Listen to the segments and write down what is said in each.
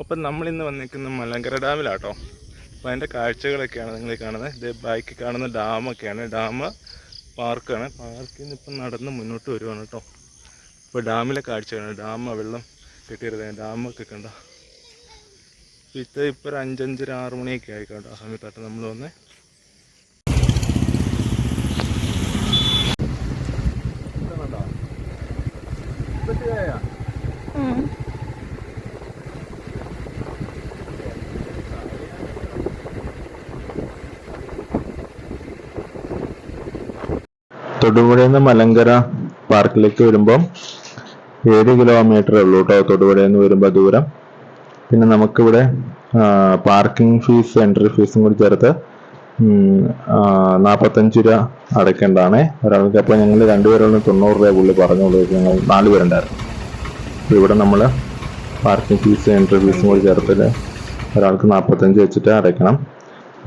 അപ്പം നമ്മളിന്ന് വന്നിരിക്കുന്ന മലങ്കര ഡാമിലാട്ടോ. അപ്പോൾ അതിൻ്റെ കാഴ്ചകളൊക്കെയാണ് നിങ്ങൾ കാണുന്നത്. ഇത് ബാക്കിൽ കാണുന്ന ഡാമൊക്കെയാണ്. ഡാം പാർക്കാണ്. പാർക്കിൽ നിന്ന് ഇപ്പം നടന്ന് മുന്നോട്ട് വരുവാണ് കേട്ടോ. ഇപ്പോൾ ഡാമിലെ കാഴ്ചയാണ്. ഡാം വെള്ളം കെട്ടിയിരുന്നത് ഡാമൊക്കെ കണ്ടോ. ഇത് ഇപ്പോൾ ഒരു 5-5:30 6 മണിയൊക്കെ ആയിക്കോട്ടോ ആ സമയത്താട്ടോ നമ്മൾ വന്നേ. തൊടുപുഴയിൽ നിന്ന് മലങ്കര പാർക്കിലേക്ക് വരുമ്പം 7 കിലോമീറ്ററേ ഉള്ളൂ കേട്ടോ. തൊടുപുഴയിൽ നിന്ന് വരുമ്പോൾ ദൂരം. പിന്നെ നമുക്കിവിടെ പാർക്കിംഗ് ഫീസ്, എൻട്രി ഫീസും കൂടി ചേർത്ത് 45 രൂപ അടയ്ക്കേണ്ടതാണ് ഒരാൾക്ക്. അപ്പോൾ ഞങ്ങൾ 2 പേരുള്ള 90 രൂപ പുള്ളി പറഞ്ഞോളൂ. ഞങ്ങൾ 4 പേരുണ്ടായിരുന്നു. അപ്പോൾ ഇവിടെ നമ്മൾ പാർക്കിംഗ് ഫീസ്, എൻട്രി ഫീസും കൂടി ചേർത്തിട്ട് ഒരാൾക്ക് 45 വെച്ചിട്ട് അടയ്ക്കണം.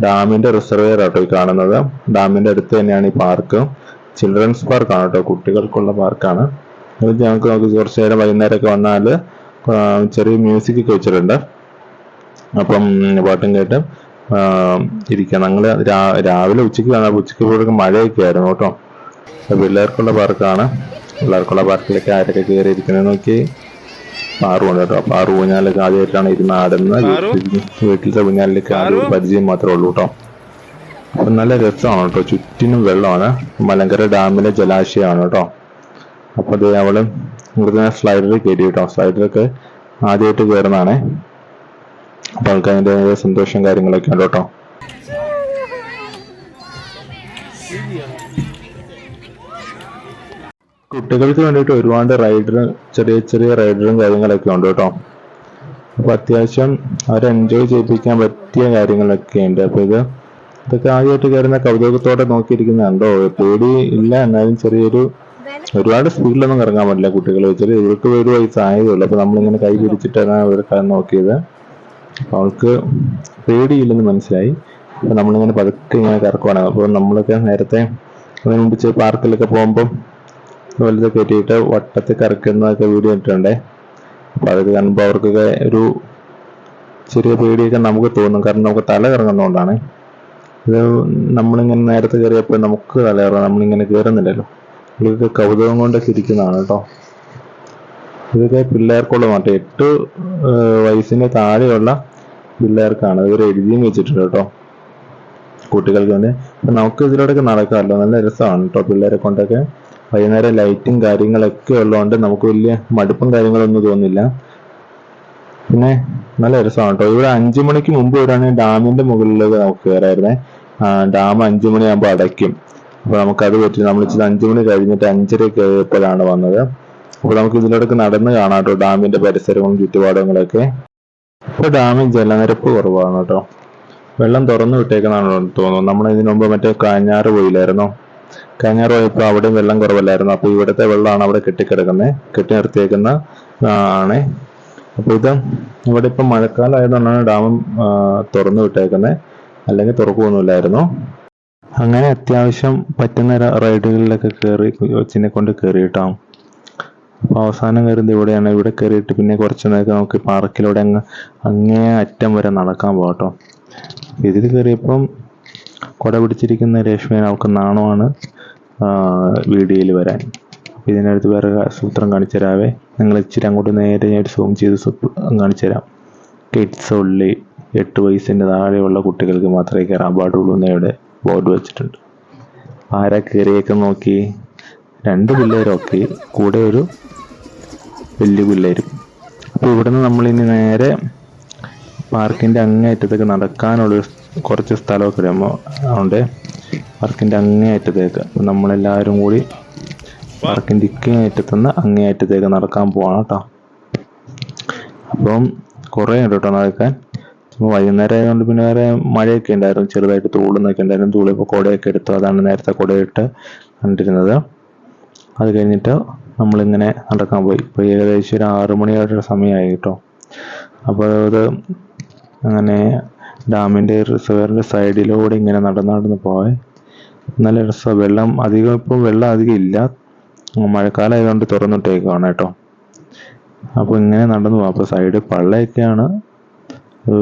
ഡാമിൻ്റെ റിസർവെയർ ആട്ടോ ഈ കാണുന്നത്. ഡാമിൻ്റെ അടുത്ത് തന്നെയാണ് ഈ പാർക്ക്. ചിൽഡ്രൻസ് പാർക്കാണ് കേട്ടോ, കുട്ടികൾക്കുള്ള പാർക്കാണ്. ഞങ്ങൾക്ക് കുറച്ച് നേരം വൈകുന്നേരമൊക്കെ വന്നാൽ ചെറിയ മ്യൂസിക് ഒക്കെ വെച്ചിട്ടുണ്ട്. അപ്പം പാട്ടും കേട്ട് ഇരിക്കാം. ഞങ്ങൾ രാവിലെ ഉച്ചയ്ക്ക് വന്നാൽ ഉച്ചയ്ക്ക് പോയിട്ട് മഴയൊക്കെ ആയിരുന്നു കേട്ടോ. പിള്ളേർക്കുള്ള പാർക്കാണ്. പിള്ളേർക്കുള്ള പാർക്കിലേക്ക് ആരൊക്കെ കയറി ഇരിക്കുന്നത് നോക്കി. പാറുണ്ട് കേട്ടോ. പാറു ഊഞ്ഞാലൊക്കെ ആദ്യമായിട്ടാണ് ഇരുന്ന് ആടുന്നത്. വീട്ടിലത്തെ ഊഞ്ഞാലിലേക്ക് ആദ്യം പരിചയം മാത്രമേ ഉള്ളൂ കേട്ടോ. അപ്പം നല്ല രസമാണ് കേട്ടോ. ചുറ്റിനും വെള്ളമാണ്. മലങ്കര ഡാമിലെ ജലാശയമാണ് കേട്ടോ. അപ്പോൾ അത് അവള് ഇവിടുത്തെ സ്ലൈഡറിൽ കയറി കേട്ടോ. സ്ലൈഡറൊക്കെ ആദ്യമായിട്ട് കയറുന്നതാണേ. അപ്പോൾ അവൾക്ക് അതിൻ്റെ സന്തോഷം കാര്യങ്ങളൊക്കെ ഉണ്ട് കേട്ടോ. കുട്ടികൾക്ക് വേണ്ടിയിട്ട് ഒരുപാട് ചെറിയ ചെറിയ റൈഡറും കാര്യങ്ങളൊക്കെ ഉണ്ട് കേട്ടോ. അപ്പോൾ അത്യാവശ്യം അവരെ എൻജോയ് ചെയ്യിപ്പിക്കാൻ പറ്റിയ കാര്യങ്ങളൊക്കെ ഉണ്ട്. അപ്പോൾ ഇതൊക്കെ ആദ്യമായിട്ട് കയറുന്ന കൗതുകത്തോടെ നോക്കിയിരിക്കുന്നുണ്ടോ. പേടി ഇല്ല, എന്നാലും ഒരുപാട് സ്പീഡിലൊന്നും ഇറങ്ങാൻ പറ്റില്ല കുട്ടികൾ വെച്ചിട്ട്. ഇവർക്ക് 1 വയസ്സായതേ ഉള്ളൂ. അപ്പോൾ നമ്മളിങ്ങനെ കൈ പിടിച്ചിട്ടാണ് ഇവർക്ക് നോക്കിയത്. അപ്പോൾ അവൾക്ക് പേടിയില്ലെന്ന് മനസ്സിലായി. അപ്പോൾ നമ്മളിങ്ങനെ പതുക്കെ ഇങ്ങനെ കറക്കുവാണ്. അപ്പോൾ നമ്മളൊക്കെ നേരത്തെ അതിന് മുമ്പ് പാർക്കിലൊക്കെ പോകുമ്പം വലുത് കയറ്റിയിട്ട് വട്ടത്തിൽ കറക്കുന്നതൊക്കെ വീഡിയോ ഇട്ടിട്ടുണ്ടേ. അപ്പോൾ അതൊക്കെ കാണുമ്പോൾ അവർക്കൊക്കെ ഒരു ചെറിയ പേടിയൊക്കെ നമുക്ക് തോന്നും. കാരണം നമുക്ക് തല കറങ്ങുന്നതുകൊണ്ടാണ്. ഇത് നമ്മളിങ്ങനെ നേരത്തെ കയറിയപ്പോൾ നമുക്ക് തലകറങ്ങും. നമ്മളിങ്ങനെ കയറുന്നില്ലല്ലോ. ഇതൊക്കെ കൗതുകം കൊണ്ടൊക്കെ ഇരിക്കുന്നതാണ് കേട്ടോ. ഇതൊക്കെ പിള്ളേർക്കുള്ള മാറ്റം. 8 വയസ്സിന് താഴെയുള്ള പിള്ളേർക്കാണ്. ഇവർ എഴുതിയും വെച്ചിട്ടുണ്ട് കേട്ടോ, കുട്ടികൾക്ക് വേണ്ടി. അപ്പം നമുക്ക് ഇതിലൂടെയൊക്കെ നടക്കാമല്ലോ. നല്ല രസമാണ് കേട്ടോ പിള്ളേരെ കൊണ്ടൊക്കെ. വൈകുന്നേരം ലൈറ്റും കാര്യങ്ങളൊക്കെ ഉള്ളതുകൊണ്ട് നമുക്ക് വലിയ മടുപ്പും കാര്യങ്ങളൊന്നും തോന്നില്ല. പിന്നെ നല്ല രസമാണ് കേട്ടോ. ഇവിടെ 5 മണിക്ക് മുമ്പ് വരാണെങ്കിൽ ഡാമിന്റെ മുകളിലേക്ക് നമുക്ക് കയറായിരുന്നേ. ഡാം 5 മണിയാകുമ്പോൾ അടയ്ക്കും. അപ്പോൾ നമുക്കത് പറ്റില്ല. നമ്മൾ 5 മണി കഴിഞ്ഞിട്ട് 5:30 കയറിയപ്പോഴാണ് വന്നത്. അപ്പോൾ നമുക്ക് ഇതിലൂടെ നടന്ന് കാണാം കേട്ടോ ഡാമിന്റെ പരിസരവും ചുറ്റുപാടങ്ങളൊക്കെ. ഇപ്പോൾ ഡാമിൽ ജലനിരപ്പ് കുറവാണ് കേട്ടോ. വെള്ളം തുറന്നു വിട്ടേക്കുന്നതാണോ തോന്നുന്നു. നമ്മൾ ഇതിനു മുമ്പ് മറ്റേ കാഞ്ഞാറ് പോയില്ലായിരുന്നോ. കാഞ്ഞാറ് പോയപ്പോൾ അവിടെയും വെള്ളം കുറവല്ലായിരുന്നു. അപ്പോൾ ഇവിടുത്തെ വെള്ളമാണ് അവിടെ കെട്ടിക്കിടക്കുന്നത്, കെട്ടി നിർത്തിയേക്കുന്ന ആണേ. അപ്പോൾ ഇവിടെ ഇപ്പം മഴക്കാലം ആയതുകൊണ്ടാണ് ഡാം തുറന്നു വിട്ടേക്കുന്നത്, അല്ലെങ്കിൽ തുറക്കുകയൊന്നുമില്ലായിരുന്നു. അങ്ങനെ അത്യാവശ്യം പറ്റുന്ന റൈഡുകളിലൊക്കെ കയറി കൊച്ചിനെ കൊണ്ട് കയറിയിട്ടാവും. അപ്പോൾ അവസാനം കയറുന്നത് ഇവിടെയാണ്. ഇവിടെ കയറിയിട്ട് പിന്നെ കുറച്ച് നേരം നമുക്ക് പാർക്കിലൂടെ അങ്ങേ അറ്റം വരെ നടക്കാൻ പോകാം കേട്ടോ. ഇതിൽ കയറിയപ്പം കുട പിടിച്ചിരിക്കുന്ന രേഷ്മേനെ അവൾക്ക് നാണമാണ് വീഡിയോയിൽ വരാൻ. അപ്പോൾ ഇതിനടുത്ത് വേറെ സൂത്രം കാണിച്ചു തരാവേ. നിങ്ങൾ ഇച്ചിരി അങ്ങോട്ട് നേരെ ഞാൻ സൂം ചെയ്ത് കാണിച്ചു തരാം. കിഡ്സ് ഉള്ളി 8 വയസ്സിൻ്റെ താഴെയുള്ള കുട്ടികൾക്ക് മാത്രമേ കയറാൻ പാടുള്ളൂ എന്നവിടെ ബോർഡ് വെച്ചിട്ടുണ്ട്. ആരാ കയറിയൊക്കെ നോക്കി. 2 പിള്ളേരൊക്കെ കൂടെ ഒരു വലിയ പിള്ളേരും. അപ്പോൾ ഇവിടുന്ന് നമ്മളിനി നേരെ പാർക്കിൻ്റെ അങ്ങേയറ്റത്തേക്ക് നടക്കാനുള്ള കുറച്ച് സ്ഥലമൊക്കെ ഇടുമ്പോൾ അതുകൊണ്ട് പാർക്കിൻ്റെ അങ്ങേയറ്റത്തേക്ക് അപ്പോൾ നമ്മളെല്ലാവരും കൂടി പാർക്കിൻ്റെ ഇങ്ങേയറ്റത്തുനിന്ന് അങ്ങേയറ്റത്തേക്ക് നടക്കാൻ പോവാണ് കേട്ടോ. അപ്പം കുറേ ഉണ്ട് കേട്ടോ നടക്കാൻ. വൈകുന്നേരം ആയതുകൊണ്ട് പിന്നെ വേറെ മഴയൊക്കെ ഉണ്ടായിരുന്നു, ചെറുതായിട്ട് തൂളുന്നൊക്കെ ഉണ്ടായിരുന്നു. തൂളിപ്പോൾ കുടയൊക്കെ എടുത്തു. അതാണ് നേരത്തെ കുടയിട്ട് കണ്ടിരുന്നത്. അത് കഴിഞ്ഞിട്ട് നമ്മളിങ്ങനെ നടക്കാൻ പോയി. ഇപ്പോൾ ഏകദേശം ഒരു 6 മണിയായിട്ടുള്ള സമയമായി കേട്ടോ. അപ്പോൾ അത് അങ്ങനെ ഡാമിൻ്റെ റിസർവറിൻ്റെ സൈഡിലൂടെ ഇങ്ങനെ നടന്ന് പോയി. നല്ല രസമാണ്. വെള്ളം അധികം ഇല്ല. മഴക്കാലം ആയതുകൊണ്ട് തുറന്നിട്ടേക്കാണ് കേട്ടോ. അപ്പോൾ ഇങ്ങനെ നടന്നു പോകാം. അപ്പോൾ സൈഡ് പള്ളയൊക്കെയാണ്,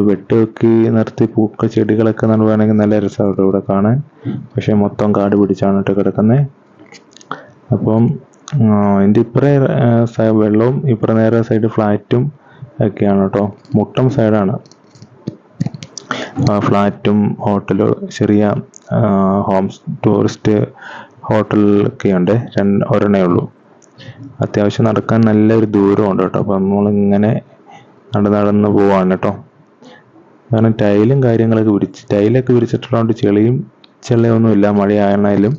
വെട്ടി നിർത്തി പൂക്കൾ ചെടികളൊക്കെ നടുവാണെങ്കിൽ നല്ല രസമായിട്ട് ഇവിടെ കാണാൻ. പക്ഷെ മൊത്തം കാട് പിടിച്ചാണ് കേട്ടോ കിടക്കുന്നത്. അപ്പം ഇതിൻ്റെ ഇപ്പറേ വെള്ളവും ഇപ്പറേ നേരെ സൈഡ് ഫ്ലാറ്റും ഒക്കെയാണ് കേട്ടോ. മുട്ടം സൈഡാണ്. ഫ്ലാറ്റും ഹോട്ടലും ചെറിയ ടൂറിസ്റ്റ് ഹോട്ടലൊക്കെയുണ്ട്. ഒരെണ്ണേ ഉള്ളൂ. അത്യാവശ്യം നടക്കാൻ നല്ലൊരു ദൂരമുണ്ട് കേട്ടോ. അപ്പം നമ്മളിങ്ങനെ നടന്ന് പോവാണ് കേട്ടോ. കാരണം ടൈലൊക്കെ വിരിച്ചിട്ടുള്ളതുകൊണ്ട് ചെളിയൊന്നും ഇല്ല മഴയാണെങ്കിലും.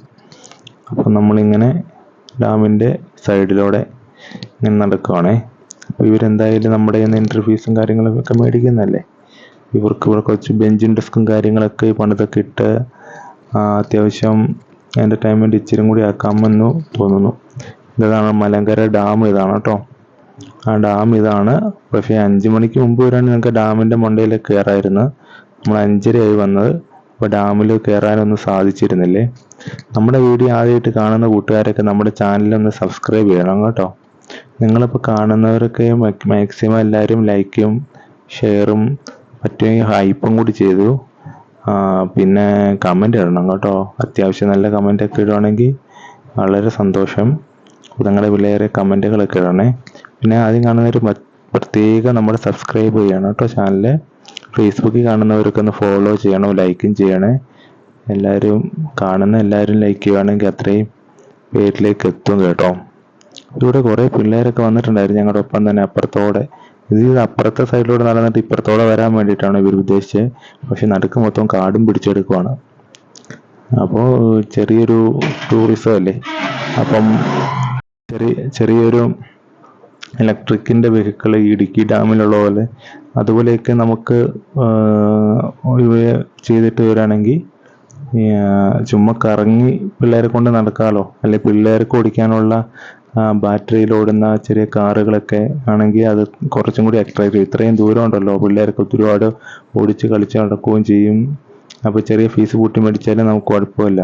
അപ്പം നമ്മളിങ്ങനെ ഡാമിൻ്റെ സൈഡിലൂടെ ഇങ്ങനെ നടക്കുവാണേ. അപ്പോൾ ഇവരെന്തായാലും നമ്മുടെ കയ്യിൽ നിന്ന് എൻട്രി ഫീസും കാര്യങ്ങളൊക്കെ മേടിക്കുന്നതല്ലേ. ഇവർക്ക് ഇവിടെ കുറച്ച് ബെഞ്ചും ഡെസ്കും കാര്യങ്ങളൊക്കെ പണിതൊക്കെ ഇട്ട് അത്യാവശ്യം എൻ്റർടൈൻമെൻറ്റ് ഇച്ചിരി കൂടി ആക്കാമെന്ന് തോന്നുന്നു. ഇതാണ് മലങ്കര ഡാം. ഇതാണ് കേട്ടോ. ആ ഡാം ഇതാണ്. പക്ഷേ 5 മണിക്ക് മുമ്പ് വരാണെങ്കിൽ ഞങ്ങൾക്ക് ഡാമിൻ്റെ മണ്ടയിൽ കയറാമായിരുന്നു. നമ്മൾ 5:30 വന്നത്. അപ്പോൾ ഡാമിൽ കയറാനൊന്നും സാധിച്ചിരുന്നില്ലേ. നമ്മുടെ വീഡിയോ ആദ്യമായിട്ട് കാണുന്ന കൂട്ടുകാരൊക്കെ നമ്മുടെ ചാനലൊന്ന് സബ്സ്ക്രൈബ് ചെയ്യണം കേട്ടോ. നിങ്ങളിപ്പോൾ കാണുന്നവരൊക്കെ മാക്സിമം എല്ലാവരും ലൈക്കും ഷെയറും പറ്റുമെങ്കിൽ ഹൈപ്പും കൂടി ചെയ്തു. പിന്നെ കമൻ്റ് ഇടണം കേട്ടോ. അത്യാവശ്യം നല്ല കമൻ്റൊക്കെ ഇടുവാണെങ്കിൽ വളരെ സന്തോഷം. നിങ്ങളുടെ വിലയേറെ കമൻറ്റുകളൊക്കെ ഇടണേ. പിന്നെ ആദ്യം കാണുന്നവർ പ്രത്യേകം നമ്മുടെ സബ്സ്ക്രൈബ് ചെയ്യണം കേട്ടോ ചാനൽ. ഫേസ്ബുക്കിൽ കാണുന്നവരൊക്കെ ഒന്ന് ഫോളോ ചെയ്യണം, ലൈക്കും ചെയ്യണേ. എല്ലാവരും ലൈക്ക് ചെയ്യുകയാണെങ്കിൽ അത്രയും പേരിലേക്ക് എത്തും കേട്ടോ. ഇവിടെ കുറേ പിള്ളേരൊക്കെ വന്നിട്ടുണ്ടായിരുന്നു ഞങ്ങളുടെ ഒപ്പം തന്നെ അപ്പുറത്തോടെ. ഇത് അപ്പുറത്തെ സൈഡിലൂടെ നടന്നിട്ട് ഇപ്പുറത്തോടെ വരാൻ വേണ്ടിയിട്ടാണ് ഇവർ ഉദ്ദേശിച്ചത്. പക്ഷെ നടുക്ക് മൊത്തം കാടും പിടിച്ചെടുക്കുവാണ്. അപ്പോൾ ചെറിയൊരു ടൂറിസം അല്ലേ. അപ്പം ചെറിയൊരു ഇലക്ട്രിക്കിൻ്റെ വെഹിക്കിൾ ഇടുക്കി ഡാമിലുള്ള പോലെ അതുപോലെയൊക്കെ നമുക്ക് ചെയ്തിട്ട് വരാണെങ്കിൽ ചുമ്മാ കറങ്ങി പിള്ളേരെ കൊണ്ട് നടക്കാമല്ലോ. അല്ലെങ്കിൽ പിള്ളേർക്ക് ഓടിക്കാനുള്ള ബാറ്ററിയിൽ ഓടുന്ന ചെറിയ കാറുകളൊക്കെ ആണെങ്കിൽ അത് കുറച്ചും കൂടി അട്രാക്റ്റീവ് ചെയ്യും. ഇത്രയും ദൂരം ഉണ്ടല്ലോ, പിള്ളേർക്ക് ഒരുപാട് ഓടിച്ച് കളിച്ച് നടക്കുകയും ചെയ്യും. അപ്പോൾ ചെറിയ ഫീസ് കൂട്ടി മേടിച്ചാലും നമുക്ക് കുഴപ്പമില്ല.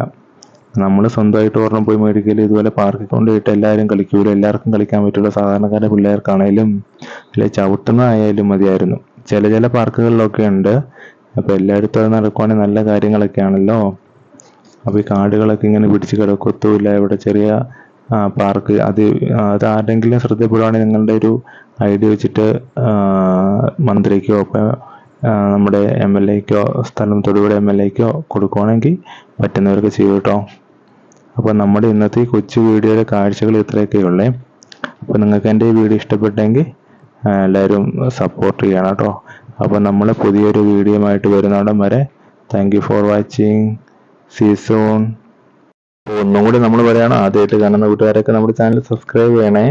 നമ്മൾ സ്വന്തമായിട്ട് ഒരെണ്ണം പോയി മേടിക്കൽ ഇതുപോലെ പാർക്കിൽ കൊണ്ടുപോയിട്ട് എല്ലാവരും കളിക്കൂല. എല്ലാവർക്കും കളിക്കാൻ പറ്റുള്ള സാധാരണക്കാരുടെ പിള്ളേർക്കാണേലും അല്ലെ ചവിട്ടുന്നതായാലും മതിയായിരുന്നു. ചില പാർക്കുകളിലൊക്കെ ഉണ്ട്. അപ്പോൾ എല്ലായിടത്തും അത് നടക്കുവാണെങ്കിൽ നല്ല കാര്യങ്ങളൊക്കെ ആണല്ലോ. അപ്പോൾ ഈ കാടുകളൊക്കെ ഇങ്ങനെ പിടിച്ച് കിടക്കത്തുമില്ല. ഇവിടെ ചെറിയ പാർക്ക് അത് ആരുടെങ്കിലും ശ്രദ്ധപ്പെടുവാണെങ്കിൽ നിങ്ങളുടെ ഒരു ഐഡിയ വെച്ചിട്ട് മന്ത്രിക്കോ നമ്മുടെ MLAക്കോ തൊടുപുഴ MLAക്കോ കൊടുക്കുവാണെങ്കിൽ പറ്റുന്നവർക്ക് ചെയ്യും കേട്ടോ. അപ്പോൾ നമ്മുടെ ഇന്നത്തെ കൊച്ചു വീഡിയോയുടെ കാഴ്ചകൾ ഇത്രയൊക്കെ ഉള്ളേ. അപ്പോൾ നിങ്ങൾക്ക് എൻ്റെ ഈ വീഡിയോ ഇഷ്ടപ്പെട്ടെങ്കിൽ എല്ലാവരും സപ്പോർട്ട് ചെയ്യണം കേട്ടോ. അപ്പോൾ നമ്മൾ പുതിയൊരു വീഡിയോയുമായിട്ട് വരുന്നിടം വരെ thank you for watching. See soon. ഒന്നും കൂടി നമ്മൾ പറയുകയാണ്, ആദ്യമായിട്ട് കാണുന്ന കൂട്ടുകാരൊക്കെ നമ്മുടെ ചാനൽ സബ്സ്ക്രൈബ് ചെയ്യണേ.